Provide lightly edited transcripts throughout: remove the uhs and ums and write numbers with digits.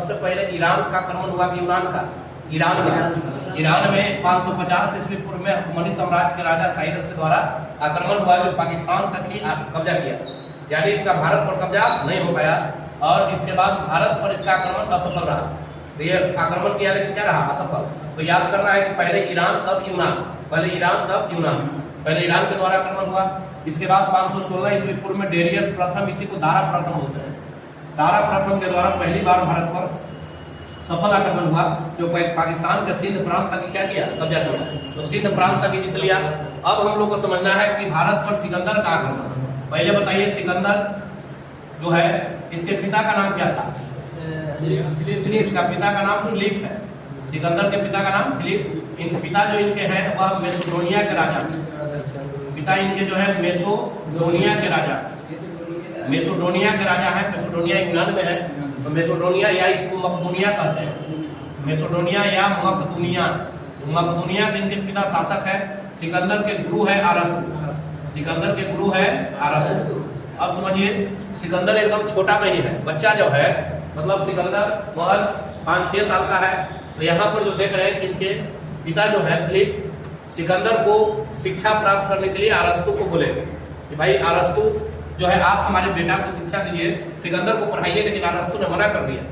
सबसे पहले ईरान का आक्रमण हुआ कि यूनान का? ईरान में 550 ईस्वी पूर्व में हुकमनी साम्राज्य के राजा साइरस के द्वारा आक्रमण हुआ, जो पाकिस्तान तक ही कब्जा किया, यानी इसका भारत पर कब्जा नहीं हो पाया। और इसके बाद भारत पर इसका आक्रमण असफल रहा। तो ये आक्रमण किया लेकिन क्या रहा? असफल। तो याद करना है कि पहले ईरान तब यूनान, पहले ईरान तब यूनान, पहले ईरान के द्वारा आक्रमण हुआ। इसके बाद 516 ईस्वी पूर्व में डेरियस प्रथम, इसी को दारा प्रथम बोलते हैं, दारा प्रथम के द्वारा पहली बार भारत पर सफल आक्रमण हुआ, जो पाकिस्तान के सिंध प्रांत तक क्या किया? कब्जा किया। तो सिंध प्रांत तक ही जीत लिया। अब हम लोग को समझना है कि भारत पर सिकंदर का आक्रमण। पहले बताइए, सिकंदर जो है इसके पिता का नाम क्या था? इसका पिता का नाम फिलिप है। सिकंदर के पिता का नाम फिलिप। इन पिता जो इनके हैं वह मेसोपोटामिया के राजा, पिता इनके जो है मेसोपोटामिया के राजा, मेसोपोटामिया के राजा है। मेसोपोटामिया यूनान में है, तो मेसोपोटामिया या इसको मकदूनिया कहते हैं, मेसोपोटामिया या मकदूनिया। मकदूनिया के इनके पिता शासक है। सिकंदर के गुरु है अरस्तु, सिकंदर के गुरु है अरस्तु। अब समझिए, सिकंदर एकदम छोटा में ही है, बच्चा जो है, मतलब सिकंदर वह 5-6 साल का है। तो यहाँ पर जो देख रहे हैं कि इनके पिता जो है फिलिप, सिकंदर को शिक्षा प्राप्त करने के लिए अरस्तु को बोले कि भाई अरस्तु जो है आप हमारे बेटा को शिक्षा दीजिए, सिकंदर को पढ़ाइए। लेकिन अरस्तु ने मना कर दिया,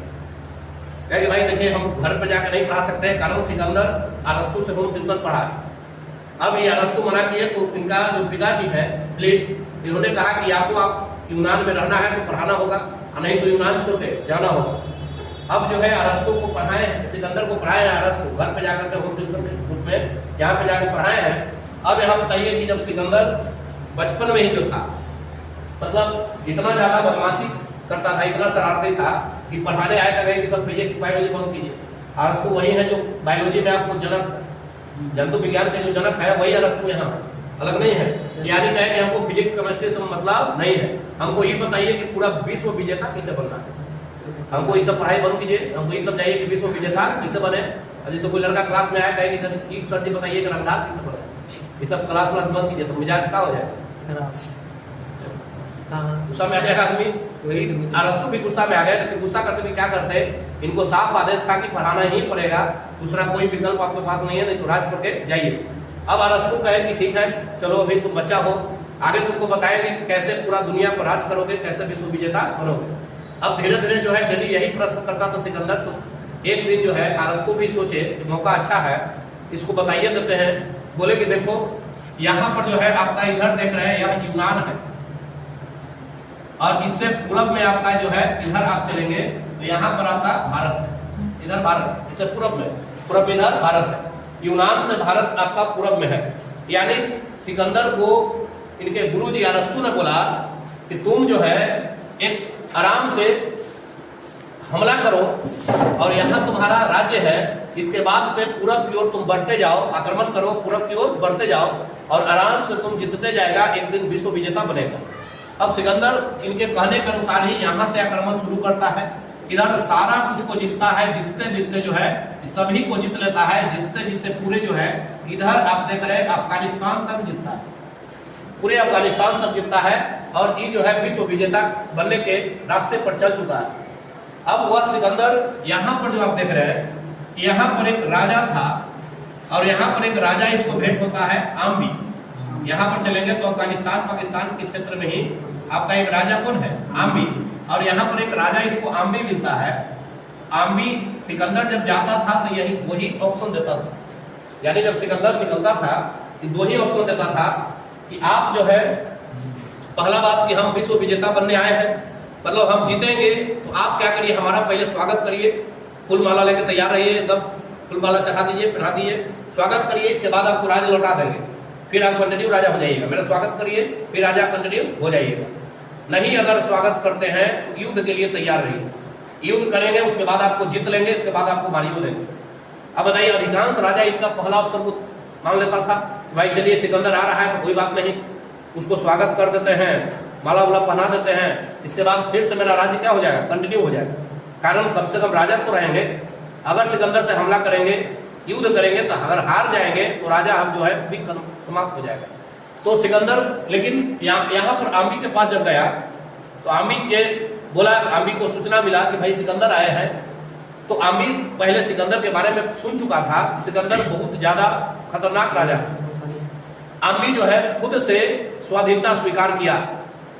कहा कि भाई देखिए हम घर पर जाकर नहीं पढ़ा सकते हैं, कारण सिकंदर अरस्तु से होम ट्यूशन पढ़ा। अब ये अरस्तु मना किए तो इनका जो पिताजी है फिलिप, इन्होंने कहा कि या तो आप यूनान में रहना है तो पढ़ाना होगा, नहीं तो यूनान छोड़ के जाना होगा। अब जो है अरस्तु को पढ़ाए, सिकंदर को पढ़ाए हैं अरस्तु, घर पे जाकर के होम ट्यूशन के ग्रुप में यहाँ पे जाकर पढ़ाए हैं। अब यहाँ बताइए कि जब सिकंदर बचपन में ही जो था, मतलब इतना ज्यादा बदमाशी करता था, इतना शरारती था कि पढ़ाने आया कहे कि सब फिजिक्स बायोलॉजी बंद कीजिए। अरस्तु वही है जो बायोलॉजी में आपको जनक, जंतु विज्ञान के जो जनक है वही अरस्तु, यहाँ अलग नहीं है। यानी कहे कि हमको फिजिक्स केमिस्ट्री से मतलब नहीं है, हमको ये बताइए कि पूरा विश्व विजेता किसे बनना है, हमको ये सब पढ़ाई बंद कीजिए, हमको ये सब चाहिए कि विश्व विजेता किसे बने। जैसे कोई लड़का क्लास में आया कहे कि सर जी बताइए कि रंगदार किसे बने, ये सब क्लास बंद कीजिए, तो मिजाज क्या हो जाएगा? गुस्सा में आ जाएगा आदमी। अरस्तु भी गुस्सा में आ गए, लेकिन गुस्सा करके भी क्या करते, इनको साफ आदेश था कि पढ़ाना ही पड़ेगा, दूसरा कोई विकल्प आपके पास नहीं है, नहीं तो राज छोड़ के जाइए। अब अरस्तु कहे कि ठीक है चलो अभी तुम बच्चा हो, आगे तुमको बताएंगे कि कैसे पूरा दुनिया पर राज करोगे, कैसे विश्व विजेता बनोगे। अब धीरे धीरे जो है डेली यही प्रश्न करता था सिकंदर। तो एक दिन जो है अरस्तु भी सोचे कि मौका अच्छा है, इसको बताइए देते हैं। बोले कि देखो यहाँ पर जो है आपका इधर देख रहे हैं यह यूनान है, और इससे पूरब में आपका जो है इधर आप चलेंगे तो यहाँ पर आपका भारत है, इधर भारत, इससे पूरब में, पूरब इधर भारत है, यूनान से भारत आपका पूरब में है। यानी सिकंदर को इनके गुरुजी अरस्तु ने बोला कि तुम जो है एक आराम से हमला करो और यहाँ तुम्हारा राज्य है, इसके बाद से पूरब की ओर तुम बढ़ते जाओ, आक्रमण करो, पूरब की ओर बढ़ते जाओ और आराम से तुम जीतते जाएगा, एक दिन विश्व विजेता बनेगा। अब सिकंदर इनके कहने के अनुसार ही यहाँ से आक्रमण शुरू करता है, इधर सारा कुछ को जीतता है, जीतते जीतते जो है सभी को जीत लेता है, जीतते जीतते पूरे जो है इधर आप देख रहे हैं अफगानिस्तान तक जीतता है, पूरे अफगानिस्तान तक जीतता है और ये जो है विश्व विजेता बनने के रास्ते पर चल चुका है। अब वह सिकंदर यहाँ पर जो आप देख रहे हैं, यहाँ पर एक राजा था और यहाँ पर एक राजा इसको भेंट होता है आम्बी। यहाँ पर चलेंगे तो अफगानिस्तान पाकिस्तान के क्षेत्र में ही आपका एक राजा कौन है? आम्बी। और यहाँ पर एक राजा इसको आम्बी मिलता है। आम्बी सिकंदर जब जाता था तो यही वही ऑप्शन देता था, यानी जब सिकंदर निकलता था कि दो ही ऑप्शन देता था कि आप जो है पहला बात कि हम विश्व विजेता बनने आए हैं, मतलब हम जीतेंगे, तो आप क्या करिए हमारा पहले स्वागत करिए, फूल माला लेके तैयार रहिए, एकदम फूल माला चढ़ा दीजिए, पहना दीजिए, स्वागत करिए, इसके बाद आपको राजा लौटा देंगे, फिर आप कंटिन्यू राजा हो जाइएगा, मेरा स्वागत करिए फिर राजा कंटिन्यू हो जाइएगा। नहीं अगर स्वागत करते हैं तो युद्ध के लिए तैयार रहिए, युद्ध करेंगे उसके बाद आपको जीत लेंगे, उसके बाद आपको मारियो देंगे। अब बताइए अधिकांश राजा इनका पहला ऑप्शन को मान लेता था, भाई चलिए सिकंदर आ रहा है तो कोई बात नहीं, उसको स्वागत कर देते हैं, माला वाला पहना देते हैं, इसके बाद फिर से मेरा राज्य क्या हो जाएगा? कंटिन्यू हो जाएगा। कारण कम से कम राजा तो रहेंगे, अगर सिकंदर से हमला करेंगे, युद्ध करेंगे तो अगर हार जाएंगे तो राजा अब जो है भी समाप्त हो जाएगा। तो सिकंदर लेकिन यहाँ पर आम्बी के पास जब गया तो आम्बी के बोला, आम्बी को सूचना मिला कि भाई सिकंदर आए हैं, तो आम्बी पहले सिकंदर के बारे में सुन चुका था। सिकंदर बहुत ज्यादा खतरनाक राजा है। आम्बी जो है खुद से स्वाधीनता स्वीकार किया,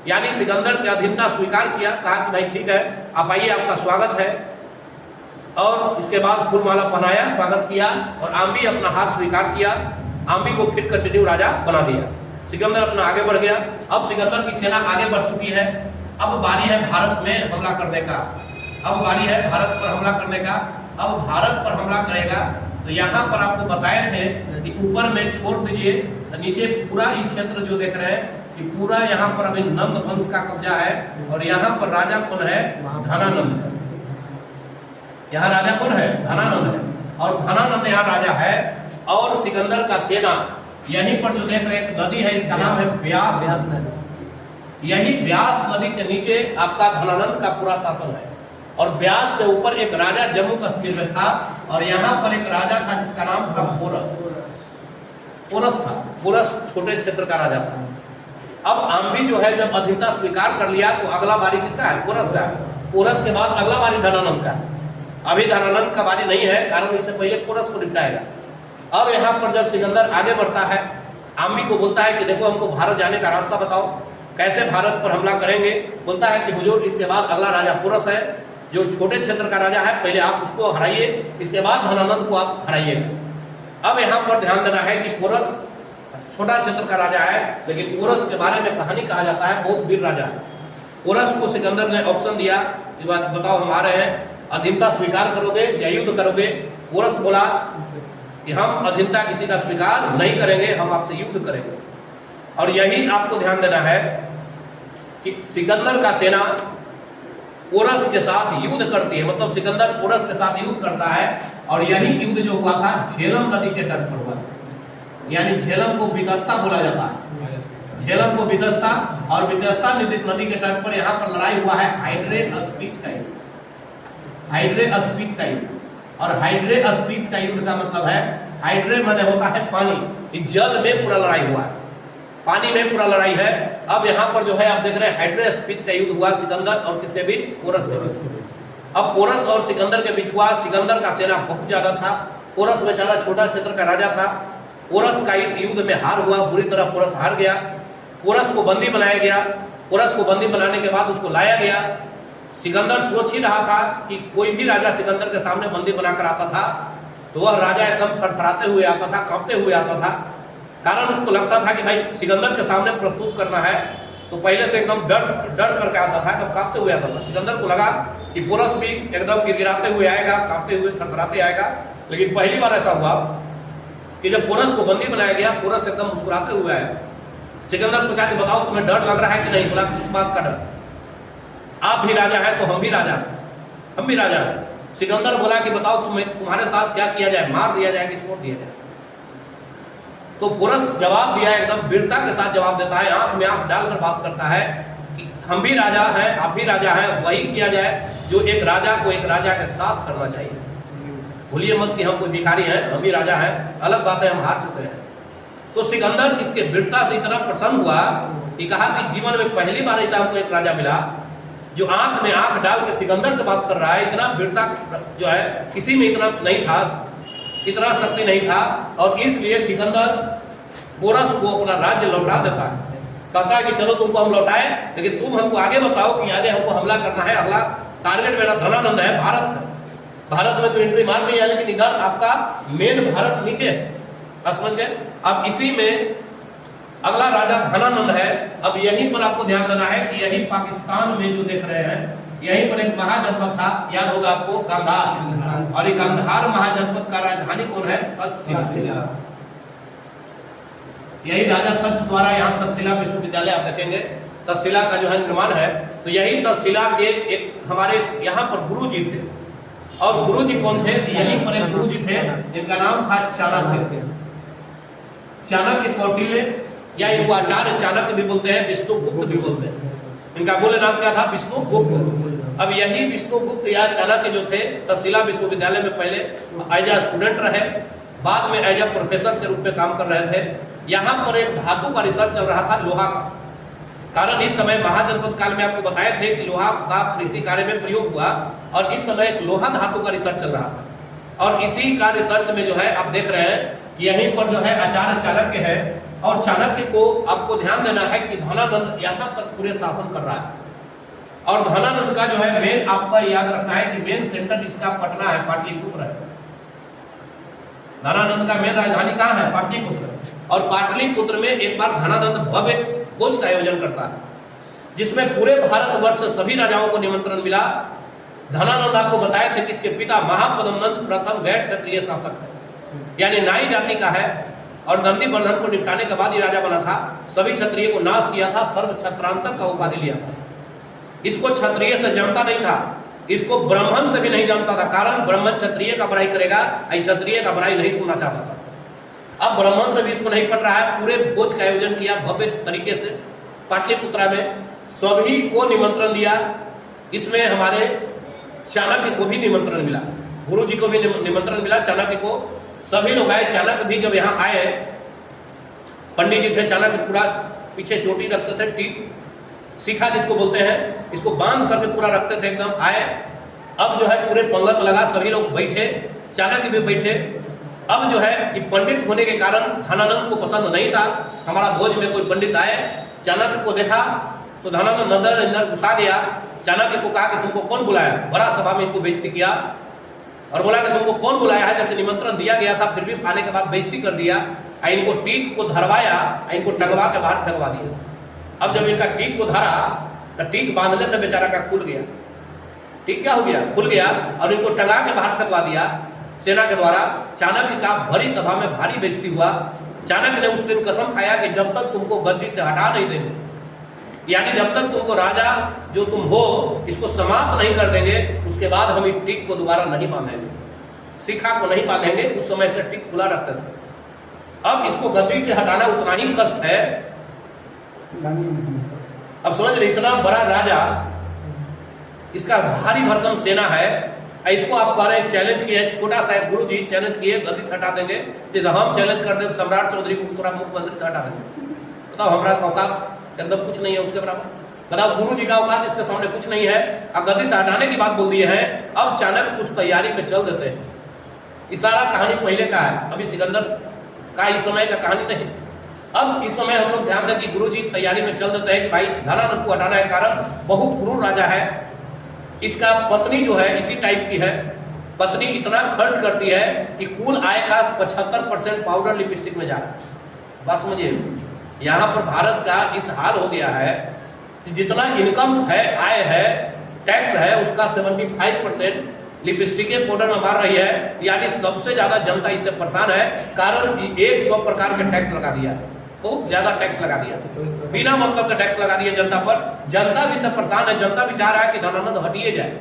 यानी सिकंदर की अधीनता स्वीकार किया, कहा कि भाई ठीक है आप आइए, आपका स्वागत है। और इसके बाद फूलमाला पहनाया, स्वागत किया और आम्बी अपना हार स्वीकार किया। आम्बी को फिर कंटिन्यू राजा बना दिया। सिकंदर अपना आगे बढ़ गया। अब सिकंदर की सेना आगे बढ़ चुकी है। अब बारी है भारत में हमला करने का। अब बारी है भारत पर हमला करने का। अब भारत पर हमला करेगा तो यहाँ पर आपको बताए थे कि ऊपर में छोड़ दीजिए, नीचे पूरा ही क्षेत्र जो देख रहे हैं कि पूरा यहाँ पर अभी नंद वंश का कब्जा है। और यहाँ पर राजा कौन है? धनानंद है। यहाँ राजा कौन है? धनानंद है। और धनानंद यहाँ राजा है। और सिकंदर का सेना यहीं पर जो देख रहे हैं नदी है, इसका नाम है व्यास नदी। यही व्यास नदी के नीचे आपका धनानंद का पूरा शासन है। और व्यास से ऊपर एक राजा जम्मू कश्मीर में था। और यहाँ पर एक राजा था जिसका नाम था पोरस। पोरस था। पोरस छोटे क्षेत्र का राजा था। अब आम्बी जो है जब अधीनता स्वीकार कर लिया तो अगला बारी किसका है? पोरस का। पोरस के बाद अगला बारी धनानंद का। अभी धनानंद का बारी नहीं है, कारण इससे पहले पोरस को निपटाएगा। अब यहाँ पर जब सिकंदर आगे बढ़ता है, आम्बी को बोलता है कि देखो हमको भारत जाने का रास्ता बताओ, कैसे भारत पर हमला करेंगे। बोलता है कि हुजूर इसके बाद अगला राजा पोरस है जो छोटे क्षेत्र का राजा है, पहले आप उसको हराइए, इसके बाद धनानंद को आप हराइएगा। अब यहाँ पर ध्यान देना है कि पोरस छोटा क्षेत्र का राजा है, लेकिन पोरस के बारे में कहानी कहा जाता है बहुत वीर राजा है। पोरस को सिकंदर ने ऑप्शन दिया कि बात बताओ हम आ रहे हैं, अधीनता स्वीकार करोगे या युद्ध करोगे? पोरस बोला कि हम अधीनता किसी का स्वीकार नहीं करेंगे, हम आपसे युद्ध करेंगे। और यही आपको ध्यान देना है कि सिकंदर का सेना पोरस के साथ युद्ध करती है, मतलब सिकंदर पोरस के साथ युद्ध करता है। और यही युद्ध जो हुआ था झेलम नदी के तट पर हुआ, यानी झेलम को वितस्ता बोला जाता है। झेलम को वितस्ता और वितस्ता नदी के तट पर यहाँ पर लड़ाई हुआ है हाइड्रे स्पीच का युद्ध। हाइड्रे स्पीच का युद्ध। और हाइड्रे स्पीच का युद्ध का मतलब है, हाइड्रे माने होता है पानी, जल में पूरा लड़ाई हुआ है, पानी में पूरा लड़ाई है। अब यहाँ पर जो है आप देख रहे हैं हाइड्रे स्पीच का युद्ध हुआ सिकंदर और किसके बीच? पोरस के बीच। अब पोरस और सिकंदर के बीच हुआ। सिकंदर का सेना बहुत ज्यादा था, पोरस बेचारा छोटा क्षेत्र का राजा था। पोरस का इस युद्ध में हार हुआ, बुरी तरह पोरस हार गया। पोरस को बंदी बनाया गया। पोरस को बंदी बनाने के बाद उसको लाया गया। सिकंदर सोच ही रहा था कि कोई भी राजा सिकंदर के सामने बंदी बनाकर आता था तो वह राजा एकदम थरथराते हुए आता था, कांपते हुए आता था। कारण उसको लगता था कि भाई सिकंदर के सामने प्रस्तुत करना है तो पहले से एकदम डर करके आता था, एकदम कांपते हुए आता था। सिकंदर को लगा कि पोरस भी एकदम गिड़गिड़ाते हुए आएगा, कांपते हुए थरथराते आएगा। लेकिन पहली बार ऐसा हुआ कि जब पोरस को बंदी बनाया गया, पोरस एकदम मुस्कुराते हुए आया। सिकंदर पूछा कि बताओ तुम्हें डर लग रहा है कि नहीं? बोला किस बात का डर? आप भी राजा है तो हम भी राजा हैं, हम भी राजा हैं। सिकंदर बोला कि बताओ तुम्हारे साथ क्या किया जाए, मार दिया जाए कि छोड़ दिया जाए? तो पोरस जवाब दिया, एकदम वीरता के साथ जवाब देता है, आंख में आंख डालकर बात करता है कि हम भी राजा हैं, आप भी राजा हैं, वही किया जाए जो एक राजा को एक राजा के साथ करना चाहिए। भूलिए मत कि हम कोई भिखारी हैं, हम भी राजा हैं। अलग बात है हम हार चुके हैं। तो सिकंदर इसके वीरता से इतना प्रसन्न हुआ कि कहा कि जीवन में पहली बार ऐसा हमको एक राजा मिला जो आंख में आंख डाल के सिकंदर से बात कर रहा है। इतना वीरता जो है किसी में इतना नहीं था, इतना शक्ति नहीं था। और इसलिए सिकंदर पोरस को अपना राज्य लौटा देता है। कहता है कि चलो तुमको हम लौटाए, लेकिन तुम हमको आगे बताओ कि आगे हमको हमला करना है। अगला टारगेट मेरा धनानंद है, भारत है। भारत में तो एंट्री मार दी है, लेकिन इधर आपका मेन भारत नीचे है, समझ गए? अब इसी में अगला राजा धनानंद है। अब यहीं पर आपको ध्यान देना है कि यही पाकिस्तान में जो देख रहे हैं, यहीं पर एक महाजनपद था, याद होगा आपको, गांधार। और ये गांधार महाजनपद का राजधानी कौन है? तक्षशिला। यही राजा तक्ष द्वारा यहाँ तक्षशिला विश्वविद्यालय आप देखेंगे, तक्षशिला का जो है निर्माण है। तो यही तक्षशिला के एक हमारे यहाँ पर गुरु जी थे। और गुरु जी कौन थे? यहीं पर एक गुरु जी थे जिनका नाम था चाणक्य। चाणक्य कौटिल्य या इनको आचार्य चाणक्य भी बोलते हैं, विष्णुगुप्त भी बोलते हैं। इनका मूल नाम क्या था? विष्णुगुप्त। अब यही विष्णुगुप्त या चाणक्य जो थे तक्षशिला विश्वविद्यालय में पहले एज ए स्टूडेंट रहे, बाद में एज ए प्रोफेसर के रूप में काम कर रहे थे। यहाँ पर एक धातु का रिसर्च चल रहा था, लोहा का। कारण इस समय महाजनपद काल में आपको बताए थे कि लोहा का कृषि कार्य में प्रयोग हुआ और इस समय लोहा धातु का रिसर्च चल रहा था। और इसी का रिसर्च में जो है आप देख रहे हैं कि यहीं पर जो है आचार्य चाणक्य है, और चाणक्य को आपको ध्यान देना है कि धनानंद यहाँ तक पूरे शासन कर रहा है। और धनानंद का जो है मेन आपका याद रखना है कि मेन सेंटर इसका पटना है, पाटलिपुत्र है। धनानंद का मेन राजधानी कहाँ है? पाटलिपुत्र। और पाटलिपुत्र में एक बार धनानंद भव्य भोज का आयोजन करता है, जिसमें पूरे भारतवर्ष से सभी राजाओं को निमंत्रण मिला। धनानंद आपको बताए थे कि इसके पिता महापद्मनंद प्रथम गैर क्षत्रिय शासक है, यानी नाई जाति का है, और नंदी वर्धन को निपटाने के बाद ही राजा बना था। सभी क्षत्रिय को नाश किया था, सर्व क्षत्रांतक का उपाधि लिया था। इसको क्षत्रिय से जानता नहीं था, इसको ब्राह्मण से भी नहीं जानता था, कारण ब्राह्मण क्षत्रिय का बुराई करेगा, क्षत्रिय का बुराई नहीं सुनना चाहता था। अब ब्राह्मण से भी इसको नहीं पड़ रहा है, पूरे भोज का आयोजन किया भव्य तरीके से पाटलिपुत्रा में, सभी को निमंत्रण दिया। इसमें हमारे चाणक्य को भी निमंत्रण मिला, गुरु जी को भी निमंत्रण मिला, चाणक्य को, सभी लोग आए। चाणक्य भी जब यहाँ आए, पंडित जी थे, चाणक्य पूरा पीछे चोटी रखते थे, टीक शिखा जिसको बोलते हैं, इसको बांध करके पूरा रखते थे, एकदम आए। अब जो है पूरे पंगत लगा, सभी लोग बैठे, चाणक्य भी बैठे। अब जो है कि पंडित होने के कारण धनानंद को पसंद नहीं था, हमारा भोज में कोई पंडित आए। चाणक्य को देखा तो धनानंद अंदर अंदर घुसा गया। चाणक्य को कहा कि तुमको कौन बुलाया? बड़ा सभा में इनको बेइज्जती किया और बोला कि तुमको कौन बुलाया है, जबकि निमंत्रण दिया गया था, फिर भी आने के बाद बेइज्जती कर दिया। इनको टीक को धरवाया, इनको टंगवा के बाहर फेंकवा दिया। अब जब इनका टीक को धरा तो टीक बांधने से बेचारा का खुल गया। टीक क्या हो गया? खुल गया, और इनको टंगा के बाहर फेंकवा दिया सेना के द्वारा। चाणक्य का भरी सभा में भारी बेइज्जती हुआ। चाणक्य ने उस दिन कसम खाया कि जब तक तुमको गद्दी से हटा नहीं देंगे, यानी जब तक तुमको राजा जो तुम हो इसको समाप्त नहीं कर देंगे, उसके बाद हम इस टीक को दोबारा नहीं बांधेंगे, शिखा को नहीं बांधेंगे। उस समय से टीक खुला रखते थे। अब इसको गद्दी से हटाना उतना ही कष्ट है। अब समझ रहे, इतना बड़ा राजा, इसका भारी भरकम सेना है, इसको आप कह रहे हैं चैलेंज किए, छोटा सा गुरु जी चैलेंज किए गद्दी से हटा देंगे। जैसे हम चैलेंज कर दें सम्राट चौधरी को तुरंत मुख्यमंत्री से हटा देंगे। बताओ, हमारा औकात एकदम कुछ नहीं है उसके बराबर। बताओ, गुरु जी का औकात इसके सामने कुछ नहीं है। अब गद्दी से हटाने की बात बोल दिए हैं। अब चाणक्य उस तैयारी पे चल देते हैं। इस सारा कहानी पहले का है, अभी सिकंदर का इस समय का कहानी नहीं। अब इस समय हम लोग ध्यान दें कि गुरु जी तैयारी में चल देते हैं कि भाई धनानंद को हटाना है, कारण बहुत क्रूर राजा है। इसका पत्नी जो है इसी टाइप की है। पत्नी इतना खर्च करती है कि कुल आय का 75% पाउडर लिपस्टिक में जा रहा है। बात समझिए, यहाँ पर भारत का इस हाल हो गया है कि जितना इनकम है, आय है, टैक्स है, उसका 75% लिपस्टिक पाउडर में मार रही है। यानी सबसे ज्यादा जनता इससे परेशान है, कारण 100 प्रकार के टैक्स लगा दिया है, बहुत ज्यादा टैक्स लगा दिया, बिना मतलब का टैक्स लगा दिया जनता पर। जनता भी सब परेशान है। जनता भी चाह रहा है कि धनानंद हटिए जाए।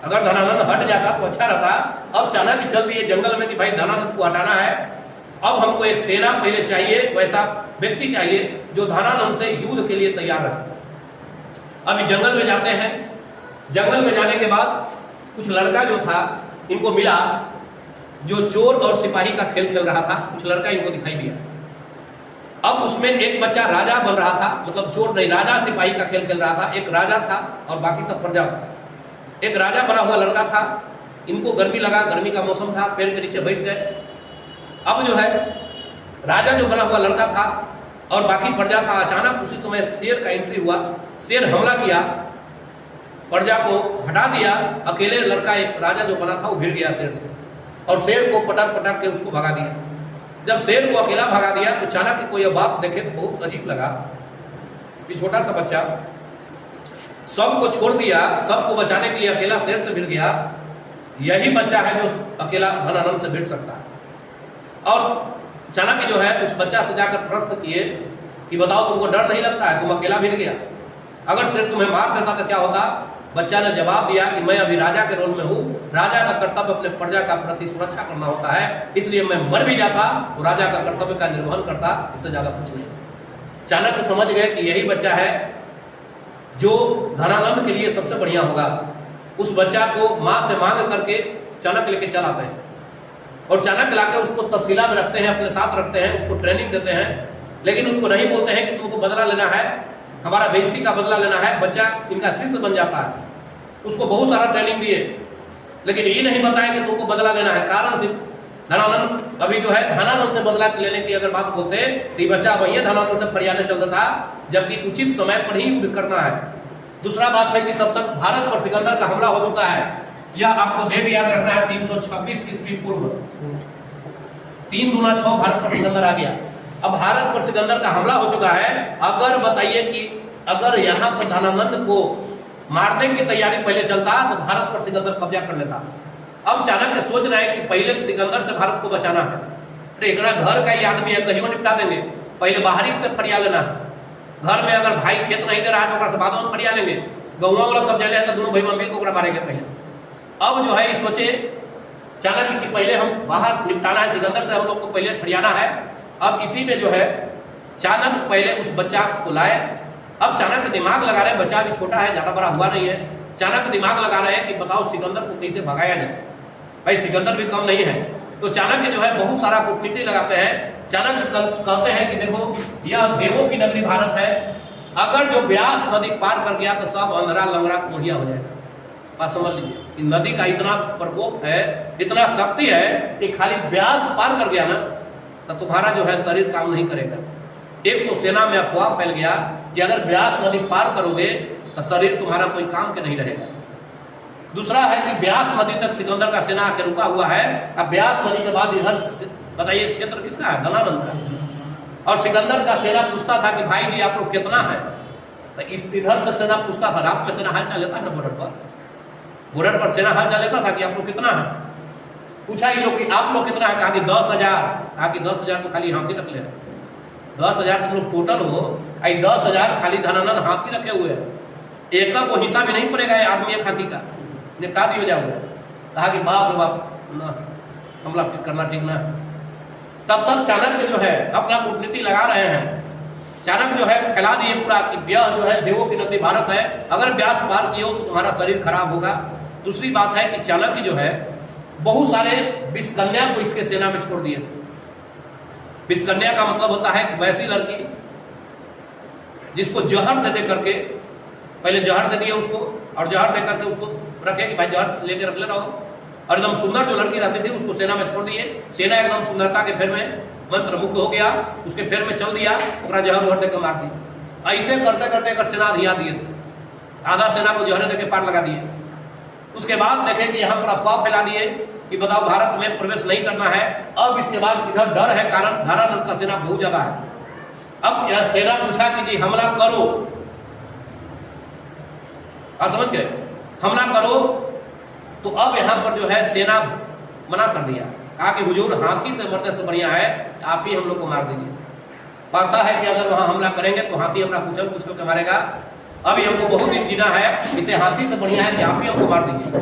अगर धनानंद हट जाता तो अच्छा रहता। अब चाणक्य चल दिए जंगल में कि भाई धनानंद को हटाना है। अब हमको एक सेना पहले चाहिए, वैसा व्यक्ति चाहिए जो धनानंद से युद्ध के लिए तैयार रहे। अभी जंगल में जाते हैं। जंगल में जाने के बाद कुछ लड़का जो था इनको मिला, जो चोर और सिपाही का खेल खेल रहा था। कुछ लड़का इनको दिखाई दिया। अब उसमें एक बच्चा राजा बन रहा था, मतलब चोर नहीं, राजा सिपाही का खेल खेल रहा था। एक राजा था और बाकी सब प्रजा था। एक राजा बना हुआ लड़का था। इनको गर्मी लगा, गर्मी का मौसम था, पेड़ के नीचे बैठ गए। अब जो है राजा जो बना हुआ लड़का था और बाकी प्रजा था, अचानक उसी समय शेर का एंट्री हुआ। शेर हमला किया, प्रजा को हटा दिया। अकेले लड़का एक राजा जो बना था वो भिड़ गया शेर से, और शेर को पटक पटक के उसको भगा दिया। जब शेर को अकेला भगा दिया तो चाणक्य को यह बात देखे तो बहुत अजीब लगा कि छोटा सा बच्चा सबको छोड़ दिया, सबको बचाने के लिए अकेला शेर से भिड़ गया। यही बच्चा है जो अकेला धनानंद से भिड़ सकता है। और चाणक्य जो है उस बच्चा से जाकर प्रश्न किए कि बताओ, तुमको डर नहीं लगता है? तुम अकेला भिड़ गया, अगर शेर तुम्हें मार देता तो क्या होता? बच्चा ने जवाब दिया कि मैं अभी राजा के रोल में हूँ। राजा का कर्तव्य अपने प्रजा का प्रति सुरक्षा करना होता है, इसलिए मैं मर भी जाता तो राजा का कर्तव्य का निर्वहन करता, इससे ज्यादा कुछ नहीं। चाणक्य समझ गए कि यही बच्चा है जो धनानंद के लिए सबसे बढ़िया होगा। उस बच्चा को माँ से मांग करके चाणक्य लेके चल आते हैं, और चाणक्य लाके उसको तहसीला में रखते हैं, अपने साथ रखते हैं, उसको ट्रेनिंग देते हैं। लेकिन उसको नहीं बोलते हैं कि तुमको बदला लेना है, हमारा बेइज्जती का बदला लेना है, बच्चा इनका शिष्य बन जाता है, उसको बहुत सारा ट्रेनिंग दिए, लेकिन ये नहीं बताया कि तुमको बदला लेना है। कारण सिर्फ धनानंद अभी जो है धनानंद से बदला लेने की अगर बात बोलते तो ये बच्चा वही धनानंद से फरियाने चलता था, जबकि उचित समय पर ही युद्ध करना है। दूसरा बात है कि तब तक भारत पर सिकंदर का हमला हो चुका है। यह आपको डेट याद रखना है, 326 ईस्वी पूर्व, 3 दूना 6 भारत पर सिकंदर आ गया। अब भारत पर सिकंदर का हमला हो चुका है। अगर बताइए कि अगर यहाँ पर धनानंद को मारने की तैयारी पहले चलता तो भारत पर सिकंदर कब्जा कर लेता। अब चाणक्य सोच रहे हैं कि पहले सिकंदर से भारत को बचाना है। अरे एक घर का ही आदमी है, कहीं निपटा देंगे, पहले बाहरी से फरिया लेना है। घर में अगर भाई खेत नहीं दे रहा है तो बाद में फरिया लेंगे, गौवा वाला कब्जा ले तो दोनों भाई मिल को मारेंगे पहले। अब जो है सोचे चाणक्य कि पहले हम बाहर निपटाना है, सिकंदर से हम लोग को पहले फरियाना है। अब इसी में जो है चाणक्य पहले उस बच्चा को लाए। अब चाणक्य दिमाग लगा रहे हैं, बच्चा अभी छोटा है, ज्यादा बड़ा हुआ नहीं है। चाणक्य दिमाग लगा रहे हैं कि बताओ सिकंदर को कैसे भगाया जाए, भाई सिकंदर भी कम नहीं है। तो चाणक्य जो है बहुत सारा कूटनीति लगाते हैं। चाणक्य कहते हैं कि देखो यह देवों की नगरी भारत है, अगर जो ब्यास नदी पार कर गया तो सब अंधरा लंगड़ा कुंडिया हो जाएगा। बात समझ लीजिए कि नदी का इतना प्रकोप है, इतना शक्ति है कि खाली ब्यास पार कर गया ना तो तुम्हारा जो है शरीर काम नहीं करेगा। एक तो सेना में अफवाह फैल गया कि अगर ब्यास नदी पार करोगे तो शरीर तुम्हारा कोई काम के नहीं रहेगा। दूसरा है कि ब्यास नदी तक सिकंदर का सेना आके रुका हुआ है। अब ब्यास नदी के बाद इधर बताइए क्षेत्र किसका है, धनानंद का। और सिकंदर का सेना पूछता था कि भाई जी आप लोग कितना है, तो इस इधर से सेना पूछता था। रात में सेना हाल चाल लेता है ना बॉर्डर पर सेना हाल चाल लेता था कि आप लोग कितना है। पूछा ये लोग कि आप लोग कितना है, कहा कि 10,000। कहा कि 10,000 तो खाली हाथी रख ले, 10,000 तुम लोग टोटल हो, 10,000 खाली धनानंद हाथी रखे हुए हैं, एक का को हिस्सा भी नहीं पड़ेगा आदमी एक हाथी का, निपटा दिया जाओगे। कहा कि बाप रे बाप ना, हमला करना ठीक ना। तब तक चाणक्य जो है अपना कूटनीति लगा रहे हैं। चाणक्य जो है फैला दिए पूरा कि यह जो है देवों की नगरी भारत है, अगर ब्यास पार किए हो तो तुम्हारा शरीर खराब होगा। दूसरी बात है कि चाणक्य जो है बहुत सारे विषकन्या को इसके सेना में छोड़ दिए थे। विषकन्या का मतलब होता है कि वैसी लड़की जिसको जहर दे दे करके, पहले जहर दे दिए उसको और जहर दे करके उसको रखे कि भाई जहर लेके रख ले रहो, और एकदम सुंदर जो लड़की रहती थी उसको सेना में छोड़ दिए। सेना एकदम सुंदरता के फेर में मंत्र मुक्त हो गया, उसके फेर में चल दिया, जहर वहर देकर मार दिया। ऐसे करते करते अगर सेना अधिया दिए थे, आधा सेना को जहर देकर पार लगा दिए। उसके बाद देखे कि यहाँ पर अफवाह फैला दिए कि बताओ भारत में प्रवेश नहीं करना है। अब इसके बाद इधर डर है, कारण धनानंद का सेना बहुत ज्यादा है। अब यह सेना पूछा कि जी हमला करो, आप समझ गए, हमला करो। तो अब यहाँ पर जो है सेना मना कर दिया, कहा कि हुजूर हाथी से मरने से बढ़िया है आप ही हम लोग को मार दीजिए। पता है कि अगर वहां हमला करेंगे तो हाथी हमरा कुचल कुचल के मारेगा, अभी हमको बहुत दिन जीना है, इसे हाथी से बढ़िया है कि आप ही हमको मार दीजिए।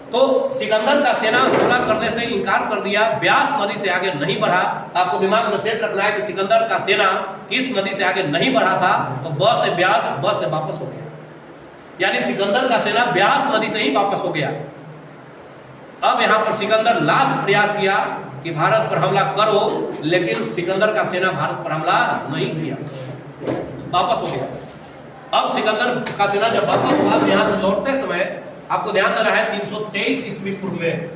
तो सिकंदर का सेना हमला करने से इनकार कर दिया, ब्यास नदी से आगे नहीं बढ़ा। आपको दिमाग में सेट रखना है कि सिकंदर का सेना किस नदी से आगे नहीं बढ़ा था, तो ब से ब्यास, ब से वापस हो गया, यानी सिकंदर का सेना ब्यास नदी से ही वापस हो गया। अब यहां पर सिकंदर लाख प्रयास किया कि भारत पर हमला करो, लेकिन सिकंदर का सेना भारत पर हमला नहीं किया, वापस हो गया। अब सिकंदर का सेना जब वापस हुआ तो यहां से लौटते समय आपको ध्यान देना है 323 ईस्वी पूर्व में,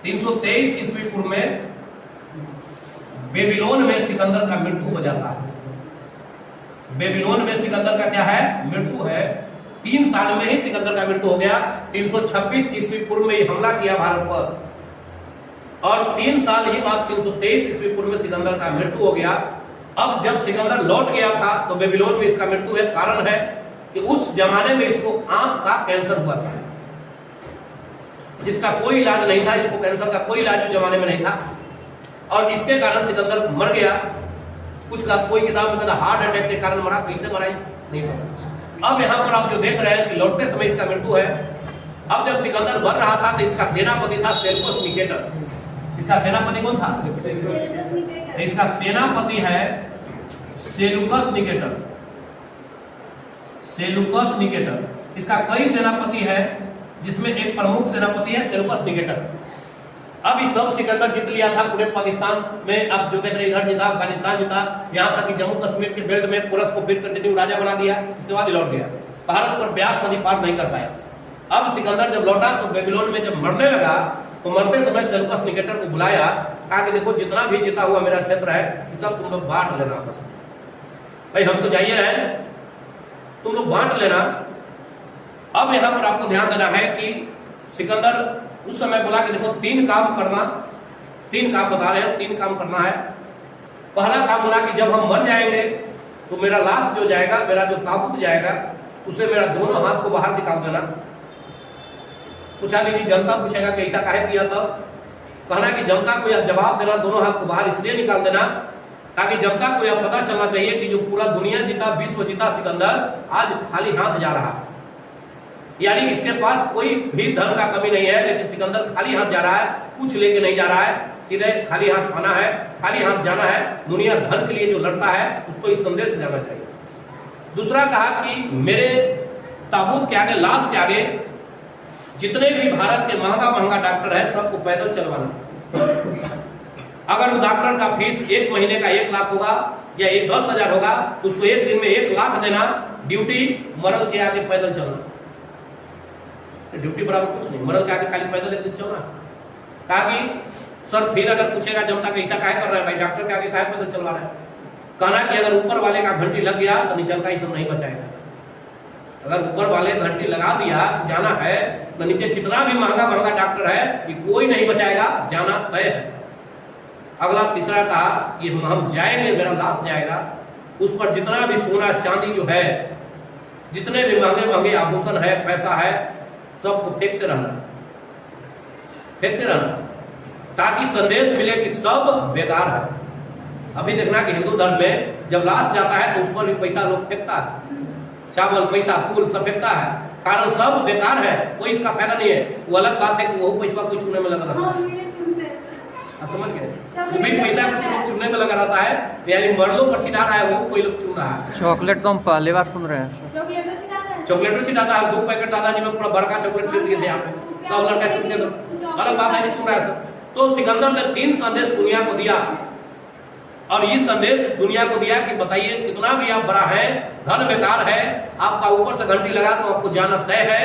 323 ईस्वी पूर्व में बेबीलोन में सिकंदर का मृत्यु हो जाता है। बेबीलोन में सिकंदर का क्या है, मृत्यु है। 3 साल में ही सिकंदर का मृत्यु हो गया। 326 ईस्वी पूर्व में हमला किया भारत पर, और 3 साल ही बाद 323 ईस्वी पूर्व में सिकंदर का मृत्यु हो गया। अब जब सिकंदर लौट गया था तो बेबीलोन में इसका मृत्यु है। कारण है कि उस जमाने में इसको आंख का कैंसर हुआ था, जिसका कोई इलाज नहीं था। इसको कैंसर का कोई इलाज उस जमाने में नहीं था, और इसके कारण सिकंदर मर गया। कुछ का कोई किताब में कहता हार्ट अटैक के कारण मरा, कैसे मरा नहीं पता। अब यहाँ पर आप जो देख रहे हैं कि लौटते समय इसका मृत्यु है। अब जब सिकंदर मर रहा था तो इसका सेनापति था सेल्यूकस निकेटर। इसका सेनापति कौन था, इसका सेनापति है सेल्यूकस निकेटर। सेल्यूकस निकेटर, इसका कई सेनापति है जिसमें एक प्रमुख सेनापति है सेल्यूकस निकेटर। अब इस सब सिकंदर जीत लिया था पूरे पाकिस्तान में। अब जो देख रहे इधर जीता, अफगानिस्तान जीता, यहाँ तक कि जम्मू कश्मीर के बेल्ट में पूरा को फिर कंटिन्यू राजा बना दिया। इसके बाद लौट गया, भारत पर ब्यास नदी पार नहीं कर पाया। अब सिकंदर जब लौटा तो बेबीलोन में जब मरने लगा तो मरते समय सेल्यूकस निकेटर को बुलाया, कहा कि देखो जितना भी जीता हुआ मेरा क्षेत्र है ये सब तुम लोग बांट लेना आपस में। भाई हम तो जाइए रहे, तुम लोग बांट लेना। अब यहाँ पर आपको ध्यान देना है कि सिकंदर उस समय बोला कि देखो 3 काम करना, 3 काम बता रहे हैं, 3 काम करना है। पहला काम बोला कि जब हम मर जाएंगे तो मेरा लाश जो जाएगा, मेरा जो ताबूत जाएगा, उसे मेरा दोनों हाथ को बाहर निकाल देना। पूछा लीजिए, जनता पूछेगा कि ऐसा काहे किया? तब कहना कि जनता को यह जवाब देना, दोनों हाथ को बाहर इसलिए निकाल देना ताकि जनता को यह पता चलना चाहिए कि जो पूरा दुनिया जीता, विश्व जीता सिकंदर आज खाली हाथ जा रहा है। यानी इसके पास कोई भी धन का कमी नहीं है, लेकिन सिकंदर खाली हाथ जा रहा है, कुछ लेके नहीं जा रहा है, सीधे खाली हाथ आना है, खाली हाथ जाना है। दुनिया धन के लिए जो लड़ता है उसको इस संदेश से जाना चाहिए। दूसरा कहा कि मेरे ताबूत के आगे, लाश के आगे जितने भी भारत के महंगा महंगा डॉक्टर है सबको पैदल चलवाना। अगर वो डॉक्टर का फीस 1 महीने का 1 लाख होगा या 10,000 होगा, उसको 1 दिन में 1 लाख देना, ड्यूटी मरल के आगे पैदल चलना। ड्यूटी बराबर कुछ नहीं, मरल के आगे खाली पैदल 1 दिन चलना। कहा कि सर फिर अगर पूछेगा जनता कैसा काहे कर रहा है भाई, डॉक्टर के आगे काहे पैदल चलवा रहा है? कहना कि अगर ऊपर वाले का घंटी लग गया तो नीचे का ही सब नहीं बचाएगा। अगर ऊपर वाले घंटी लगा दिया जाना है तो नीचे कितना भी महंगा महंगा डॉक्टर है कि कोई नहीं बचाएगा, जाना तय है। अगला तीसरा कहा कि हम जाएंगे, मेरा लाश जाएगा, उस पर जितना भी सोना चांदी जो है, जितने भी महंगे महंगे आभूषण है, पैसा है, सबको फेंकते रहना, फेंकते रहना, ताकि संदेश मिले कि सब बेकार है। अभी देखना कि हिंदू धर्म में जब लाश जाता है तो उस पर भी पैसा लोग फेंकता है, चावल, पैसा, फूल सब फेंकता है, कारण सब बेकार है, कोई इसका फायदा नहीं है। वो अलग बात है कि वो पैसा कोई चुनने में लगा रहता है, समझ गए? जो भी पैसा चुनने में लगा रहता है, यानी मर्दों पर छिटा रहा है, वो कोई लोग चुन रहा है। चॉकलेट तो हम पहली बार सुन रहे हैं। चॉकलेटो छिटाता है, 2 पैकेट दादाजी में पूरा बड़का चॉकलेट छिट दिए थे यहाँ पे, सब लड़का चुन के, तो अलग बात है कि चुन रहा है सब। तो सिकंदर ने 3 संदेश दुनिया को दिया, और ये संदेश दुनिया को दिया कि बताइए कितना भी आप बड़ा है, धन बेकार है, आपका ऊपर से घंटी लगा तो आपको जाना तय है,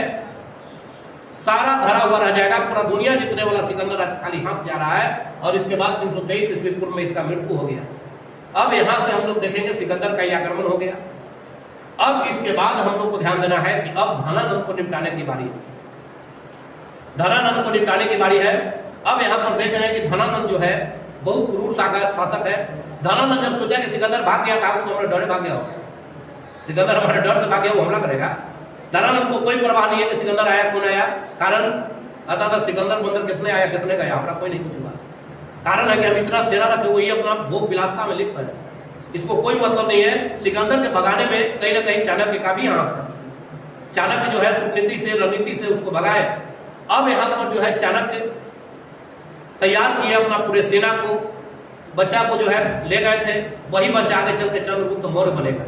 सारा धरा हुआ रह जाएगा। पूरा दुनिया जीतने वाला सिकंदर आज खाली हाथ जा रहा है, और इसके बाद 323 ईस्वी पूर्व में इसका मृत्यु हो गया। अब यहां से हम लोग देखेंगे सिकंदर का आक्रमण हो गया। अब इसके बाद हम लोग को ध्यान देना है कि अब धनानंद को निपटाने की बारी है, धनानंद को निपटाने की बारी है। अब यहाँ पर देख रहे हैं कि धनानंद जो है बहुत क्रूर शासक है। धनानंद जब सोचा कि सिकंदर भाग गया, कहा तो हमारे डर भाग गया हो, सिकंदर हमारे डर से भाग गया, वो हमला करेगा। धनानंद को कोई परवाह नहीं है कि सिकंदर आया कौन आया, कारण आता था सिकंदर बंदर कितने आया कितने गया, हमारा कोई नहीं पूछूंगा। कारण है कि हम इतना सेना रखे हुए अपना भोग विलासता में लिप्त है, इसको कोई मतलब नहीं है। सिकंदर के भगाने में कहीं ना कहीं चाणक्य का भी हाथ है। चाणक्य जो है कूटनीति से, रणनीति से उसको भगाए। अब यहाँ पर जो है चाणक्य तैयार किए अपना पूरे सेना को, बच्चा को जो है ले गए थे, वही बच्चा आगे चल के चंद्रगुप्त मौर्य बनेगा।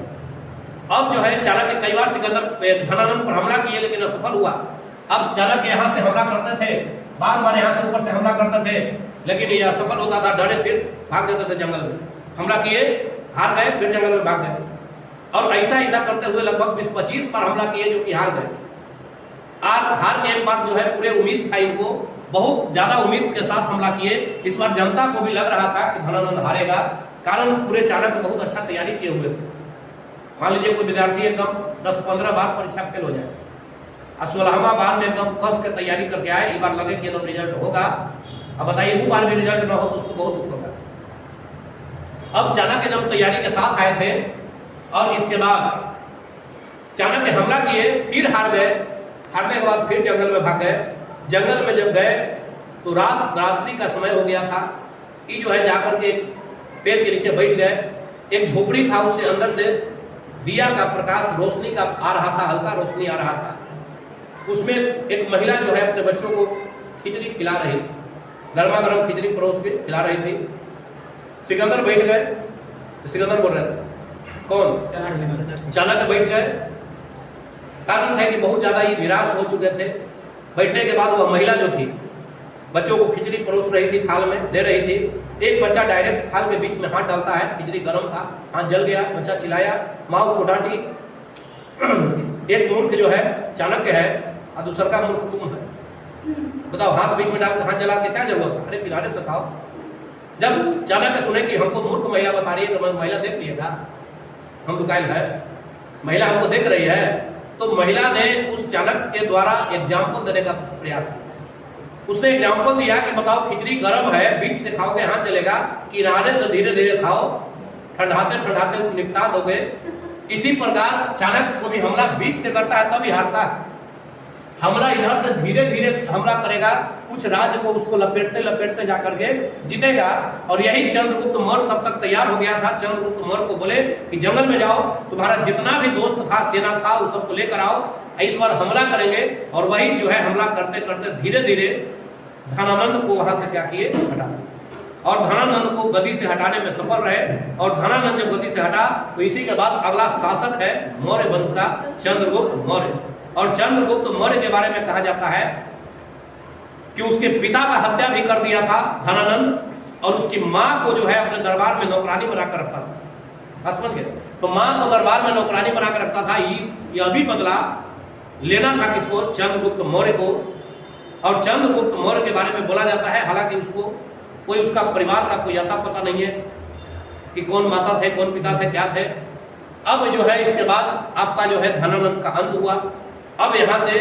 अब जो है चाणक्य कई बार सिकंदर धनानंद पर हमला किए लेकिन असफल हुआ। अब चाणक्य यहाँ से हमला करते थे, बार बार यहाँ से ऊपर से हमला करते थे, लेकिन ये असफल होता था, डरे फिर भाग जाते थे जंगल में। हमला किए, हार गए, फिर जंगल में भाग गए, और ऐसा ऐसा करते हुए लगभग 20-25 बार हमला किए जो कि हार गए। हार के एक बार जो है पूरे उम्मीद था इनको, बहुत ज्यादा उम्मीद के साथ हमला किए। इस बार जनता को भी लग रहा था कि धनानंद हारेगा, कारण पूरे चाणक्य बहुत अच्छा तैयारी किए हुए थे। मान लीजिए कोई विद्यार्थी एकदम 10-15 बार परीक्षा फेल हो जाए, और 16वां बार में एकदम कस के तैयारी करके आए, एक बार लगे कि एकदम रिजल्ट होगा। अब बताइए वो बार भी रिजल्ट ना हो तो उसको बहुत दुख होगा। अब चाणक्य जब तैयारी के साथ आए थे, और इसके बाद चाणक्य हमला किए, फिर हार गए। हारने के बाद फिर जंगल में भाग गए। जंगल में जब गए तो रात्रि का समय हो गया था। ये जो है जाकर के पेड़ के नीचे बैठ गए। एक झोपड़ी था, उससे अंदर से दिया का प्रकाश, रोशनी का आ रहा था, हल्का रोशनी आ रहा था। उसमें एक महिला जो है अपने बच्चों को खिचड़ी खिला रही थी, गर्मा गर्म खिचड़ी परोस के खिला रही थी। सिकंदर बैठ गए, सिकंदर बोल रहे थे, कौन? चाणक्य बैठ गए। कारण था कि बहुत ज्यादा ये निराश हो चुके थे। बैठने के बाद वह महिला जो थी, बच्चों को खिचड़ी परोस रही थी, थाल में दे रही थी। एक बच्चा डायरेक्ट थाल के बीच में हाथ डालता है, खिचड़ी गर्म था, हाथ जल गया, बच्चा चिल्लाया, माँ उसको डांटी। एक मूर्ख जो है चाणक्य है और दूसरा का मूर्ख तुम है। बताओ, हाथ बीच में डाल के हाथ जला के क्या जरूरत है? अरे पिलाने से खाओ। जब चाणक्य सुने कि हमको मूर्ख महिला बता रही है, तो महिला देख लिएगा, हम दुकान है, महिला हमको देख रही है, तो महिला ने उस चाणक्य के द्वारा एग्जाम्पल देने का प्रयास किया। उसने एग्जाम्पल दिया कि बताओ, खिचड़ी गर्म है, बीच से खाओगे हाथ जलेगा, किनारे से धीरे धीरे खाओ, ठंडाते ठंडाते निपटा दोगे। इसी प्रकार चाणक्य को भी हमला बीच से करता है तभी हारता है। हमला इधर से धीरे धीरे हमला करेगा, कुछ राज्य को उसको लपेटते लपेटते जाकर के जीतेगा। और यही चंद्रगुप्त मौर्य तब तक तैयार हो गया था। चंद्रगुप्त मौर्य को बोले कि जंगल में जाओ, तुम्हारा जितना भी दोस्त था, सेना था, उस सबको लेकर आओ, इस बार हमला करेंगे। और वही जो है हमला करते करते धीरे धीरे धनानंद को वहां से क्या किए, हटा। और धनानंद को गद्दी से हटाने में सफल रहे। और धनानंद जब गद्दी से हटा, तो इसी के बाद अगला शासक है मौर्य वंश का चंद्रगुप्त मौर्य। और चंद्रगुप्त मौर्य के बारे में कहा जाता है कि उसके पिता का हत्या भी कर दिया था धनानंद, और उसकी मां को जो है अपने दरबार में नौकरानी बनाकर रखता था। समझ गए? तो मां को दरबार में नौकरानी बनाकर रखता था। यह भी बदला लेना था किसको? चंद्रगुप्त मौर्य को। और चंद्रगुप्त मौर्य के बारे में बोला जाता है, हालांकि उसको कोई उसका परिवार का कोई अता पता नहीं है कि कौन माता थे, कौन पिता थे, क्या थे। अब जो है इसके बाद आपका जो है धनानंद का अंत हुआ। अब यहां से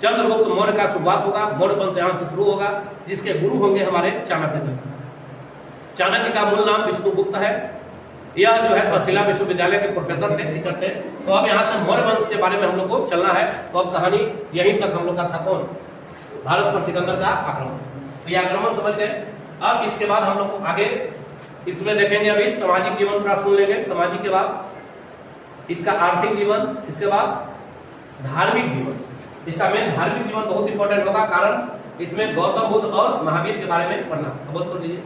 चंद्रगुप्त मौर्य का शुरुआत होगा, मौर्य वंश यहां से शुरू होगा, जिसके गुरु होंगे हमारे चाणक्य। चाणक्य का मूल नाम विष्णुगुप्त है। यह जो है तक्षशिला विश्वविद्यालय के प्रोफेसर थे, टीचर थे। तो अब यहाँ से मौर्य वंश के बारे में हम लोग को चलना है। तो अब कहानी यहीं तक हम लोग का था। कौन? भारत पर सिकंदर का आक्रमण। तो ये आक्रमण समझ गए। अब इसके बाद हम लोग आगे इसमें देखेंगे, अभी सामाजिक जीवन पूरा सुन लेंगे, सामाजिक के बाद इसका आर्थिक जीवन, इसके बाद धार्मिक जीवन। इसका मेन धार्मिक जीवन बहुत इंपॉर्टेंट होगा, कारण इसमें गौतम बुद्ध और महावीर के बारे में पढ़ना। बोल दीजिए।